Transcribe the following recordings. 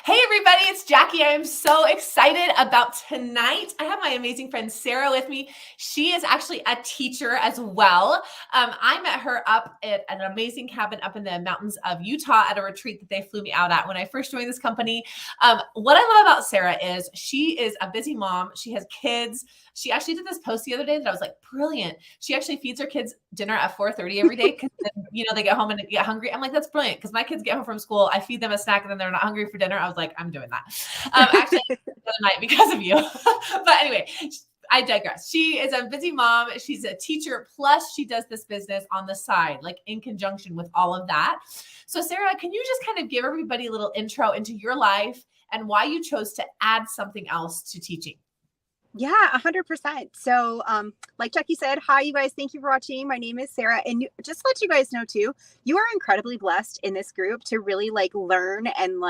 Hey everybody, it's Jackie. I am so excited about tonight. I have my amazing friend Sarah with me. She is actually a teacher as well. I met her up at an amazing cabin up in the mountains of Utah at a retreat that they flew me out at when I first joined this company. What I love about Sarah is she is a busy mom. She has kids. She actually did this post the other day that I was like, brilliant. She actually feeds her kids dinner at 4:30 every day because they get home and get hungry. I'm like, that's brilliant because my kids get home from school. I feed them a snack and then they're not hungry for dinner. I was like, I'm doing that. Actually, the other night because of you. But anyway, I digress. She is a busy mom. She's a teacher. Plus, she does this business on the side, like in conjunction with all of that. So, Sarah, can you just kind of give everybody a little intro into your life and why you chose to add something else to teaching? Yeah, 100%. So, like Jackie said, hi, you guys. Thank you for watching. My name is Sarah. And just to let you guys know, too, you are incredibly blessed in this group to really learn and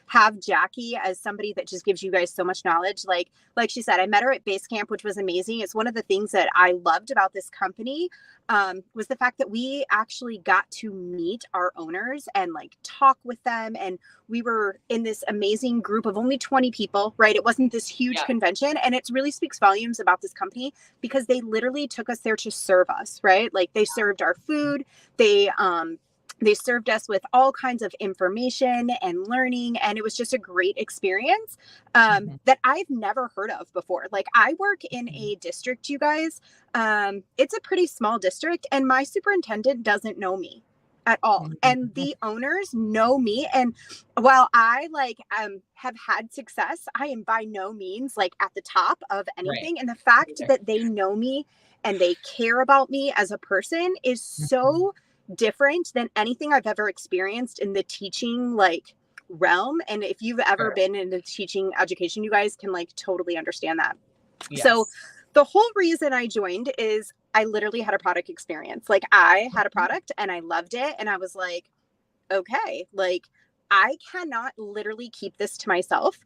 have Jackie as somebody that just gives you guys so much knowledge. Like she said, I met her at base camp, which was amazing. It's one of the things that I loved about this company was the fact that we actually got to meet our owners and talk with them. And we were in this amazing group of only 20 people, right? It wasn't this huge convention. And it really speaks volumes about this company because they literally took us there to serve us, right? Like they served our food. They served us with all kinds of information and learning. And it was just a great experience that I've never heard of before. Like I work in a district, you guys. It's a pretty small district and my superintendent doesn't know me at all. And the owners know me. And while I have had success, I am by no means at the top of anything. Right. And the fact that they know me and they care about me as a person is so different than anything I've ever experienced in the teaching realm. And if you've ever been in the teaching education, you guys can totally understand that. Yes. So the whole reason I joined is I literally had a product experience. I had a product and I loved it. And I was like, okay, I cannot literally keep this to myself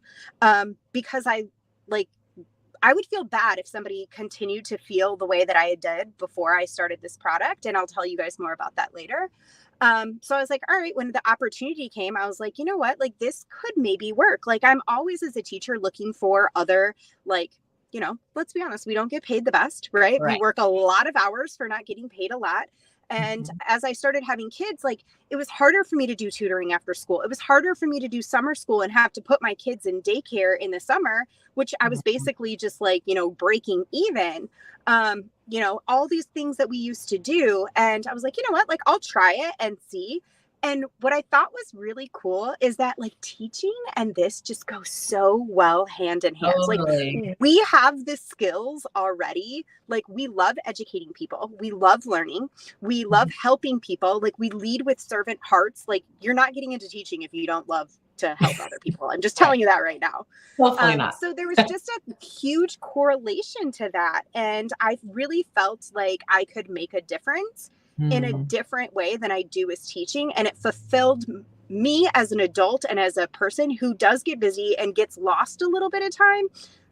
because I would feel bad if somebody continued to feel the way that I did before I started this product. And I'll tell you guys more about that later. So I was like, all right, when the opportunity came, I was like, you know what, this could maybe work. I'm always as a teacher looking for other, let's be honest, we don't get paid the best, right? We work a lot of hours for not getting paid a lot. And as I started having kids, it was harder for me to do tutoring after school. It was harder for me to do summer school and have to put my kids in daycare in the summer, which I was basically just breaking even, all these things that we used to do. And I was like, you know what, I'll try it and see. And what I thought was really cool is that teaching and this just go so well hand in hand. Totally. We have the skills already. We love educating people. We love learning. We love helping people. We lead with servant hearts. You're not getting into teaching if you don't love to help other people. I'm just telling you that right now. Hopefully not. So there was just a huge correlation to that. And I really felt like I could make a difference in a different way than I do as teaching. And it fulfilled me as an adult and as a person who does get busy and gets lost a little bit of time,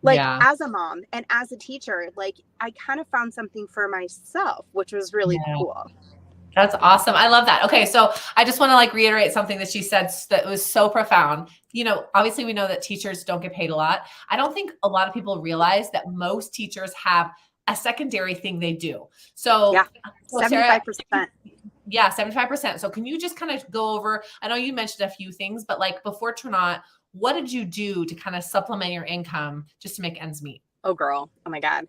as a mom and as a teacher, I kind of found something for myself, which was really cool. That's awesome. I love that. Okay. So I just want to reiterate something that she said that was so profound. Obviously we know that teachers don't get paid a lot. I don't think a lot of people realize that most teachers have a secondary thing they do. So yeah, 75%. Sarah, yeah, 75%. So can you just kind of go over, I know you mentioned a few things, but before Tranont, what did you do to kind of supplement your income just to make ends meet? Oh girl. Oh my God.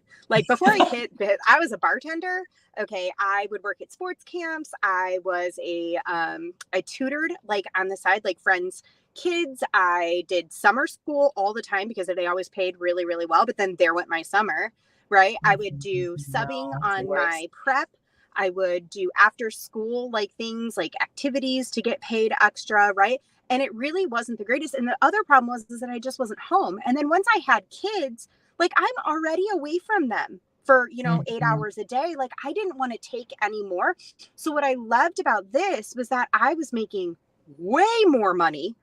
Before I was a bartender. Okay. I would work at sports camps. I was I tutored on the side, friends' kids. I did summer school all the time because they always paid really, really well. But then there went my summer, right? I would do subbing on my prep. I would do after school, things activities to get paid extra. Right. And it really wasn't the greatest. And the other problem was that I just wasn't home. And then once I had kids, I'm already away from them for, 8 hours a day. I didn't want to take any more. So what I loved about this was that I was making way more money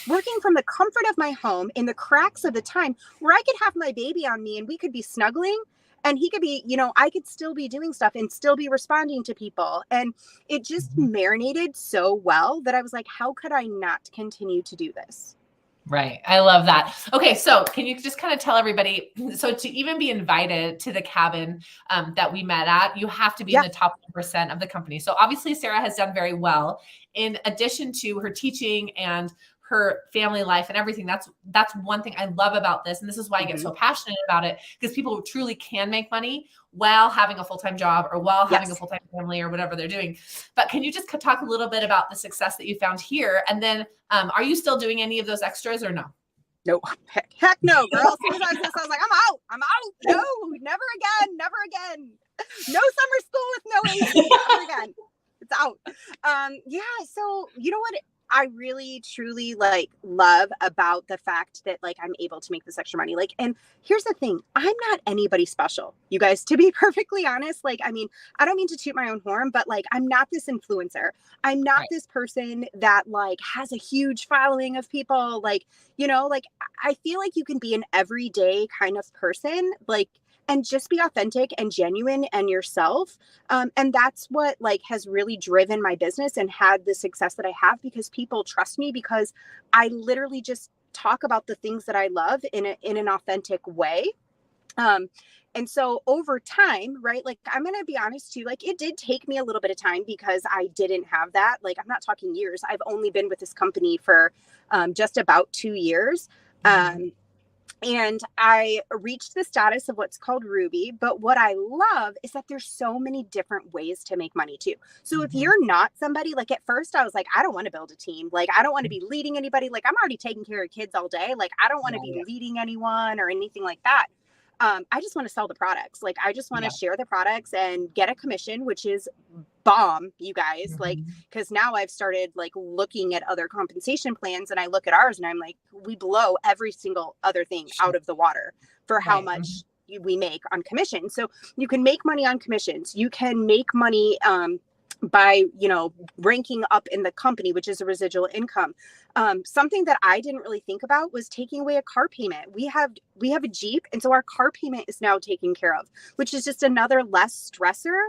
working from the comfort of my home in the cracks of the time where I could have my baby on me and we could be snuggling and he could be, I could still be doing stuff and still be responding to people. And it just marinated so well that I was like, how could I not continue to do this? Right. I love that. Okay. So can you just kind of tell everybody, so to even be invited to the cabin that we met at, you have to be in Yeah. the top 1% of the company. So obviously Sarah has done very well in addition to her teaching and her family life and everything. That's one thing I love about this. And this is why I get so passionate about it, because people truly can make money while having a full-time job or while having a full-time family or whatever they're doing. But can you just talk a little bit about the success that you found here? And then are you still doing any of those extras or no? No, heck no, girl. As soon as I was this, I was like, I'm out. No, never again, never again. No summer school with no AC, never again. It's out. Yeah. So you know what I really truly like love about the fact that like I'm able to make this extra money. Like, and here's the thing, I'm not anybody special, you guys, to be perfectly honest. Like, I mean, I don't mean to toot my own horn, but like, I'm not this influencer. I'm not this person that like has a huge following of people. Like, you know, like I feel like you can be an everyday kind of person, like, and just be authentic and genuine and yourself. And that's what like has really driven my business and had the success that I have, because people trust me because I literally just talk about the things that I love in an authentic way. And so over time, right, like I'm going to be honest too, like it did take me a little bit of time because I didn't have that. Like, I'm not talking years. I've only been with this company for just about 2 years. And I reached the status of what's called Ruby. But what I love is that there's so many different ways to make money too. So if you're not somebody, like at first I was like, I don't want to build a team. Like, I don't want to be leading anybody. Like, I'm already taking care of kids all day. Like, I don't want to be leading anyone or anything like that. I just want to sell the products. Like, I just want to share the products and get a commission, which is bomb, you guys. Like, because now I've started like looking at other compensation plans, and I look at ours and I'm like, we blow every single other thing out of the water for how much we make on commission. So you can make money on commissions. You can make money by, you know, ranking up in the company, which is a residual income. Something that I didn't really think about was taking away a car payment. We have a Jeep, and so our car payment is now taken care of, which is just another less stressor.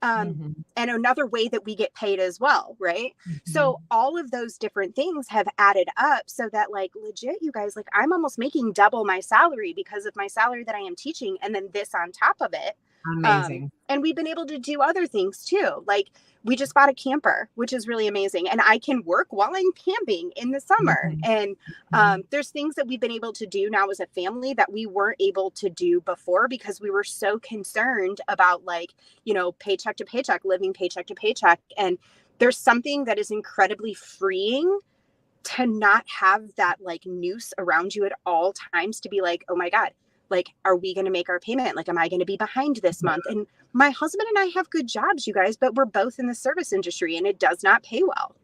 And another way that we get paid as well, right? So all of those different things have added up so that like legit, you guys, like I'm almost making double my salary because of my salary that I am teaching, and then this on top of it. Amazing. And we've been able to do other things too. Like we just bought a camper, which is really amazing. And I can work while I'm camping in the summer. And there's things that we've been able to do now as a family that we weren't able to do before because we were so concerned about like, you know, paycheck to paycheck, living paycheck to paycheck. And there's something that is incredibly freeing to not have that like noose around you at all times, to be like, oh my God, like, are we going to make our payment? Like, am I going to be behind this month? And my husband and I have good jobs, you guys, but we're both in the service industry and it does not pay well.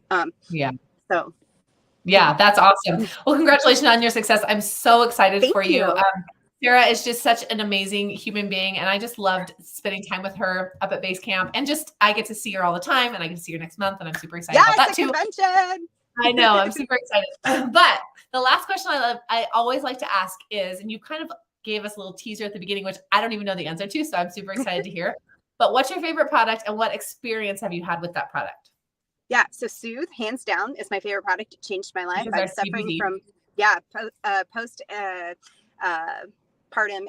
So. Yeah, that's awesome. Well, congratulations on your success. I'm so excited for you. Sarah is just such an amazing human being. And I just loved spending time with her up at base camp, and just, I get to see her all the time, and I get to see her next month. And I'm super excited about that too. Convention. I know, I'm super excited. But the last question I always like to ask is, and you kind of gave us a little teaser at the beginning, which I don't even know the answer to, so I'm super excited to hear. But what's your favorite product, and what experience have you had with that product? Yeah, so Soothe, hands down, is my favorite product. It changed my life. I'm suffering from postpartum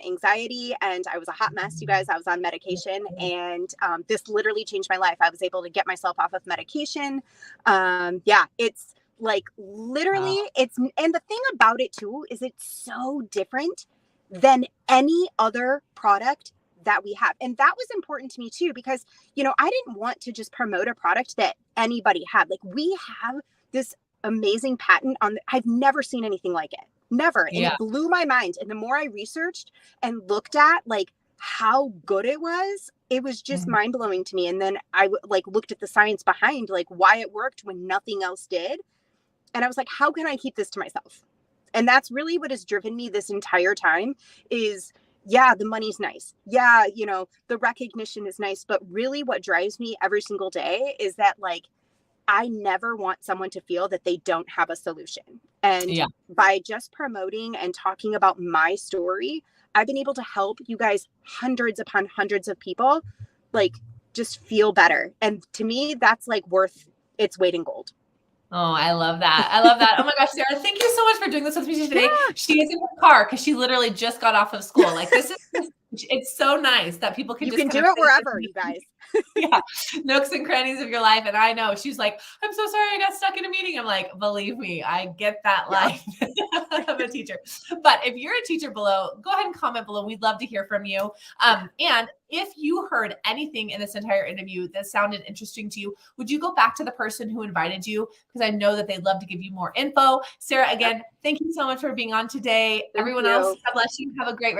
anxiety, and I was a hot mess, you guys. I was on medication, and this literally changed my life. I was able to get myself off of medication. It's like literally, and the thing about it too is it's so different than any other product that we have. And that was important to me too, because, you know, I didn't want to just promote a product that anybody had. Like, we have this amazing patent on, I've never seen anything like it. Never. And it blew my mind. And the more I researched and looked at like how good it was just mind blowing to me. And then I like looked at the science behind like why it worked when nothing else did. And I was like, how can I keep this to myself? And that's really what has driven me this entire time is, yeah, the money's nice. Yeah, you know, the recognition is nice. But really what drives me every single day is that like, I never want someone to feel that they don't have a solution. And by just promoting and talking about my story, I've been able to help you guys hundreds upon hundreds of people, like just feel better. And to me, that's like worth its weight in gold. Oh, I love that. I love that. Oh my gosh, Sarah, thank you so much for doing this with me today. Yeah. She is in her car because she literally just got off of school. Like this is, it's so nice that people can You just can kind do of it fit wherever, in. you guys. Yeah, nooks and crannies of your life. And I know she's like, I'm so sorry I got stuck in a meeting. I'm like, believe me, I get that Yeah. life of a teacher. But if you're a teacher below, go ahead and comment below. We'd love to hear from you. And if you heard anything in this entire interview that sounded interesting to you, would you go back to the person who invited you? Because I know that they'd love to give you more info. Sarah, again, thank you so much for being on today. Thank Everyone else, you. God bless you. Have a great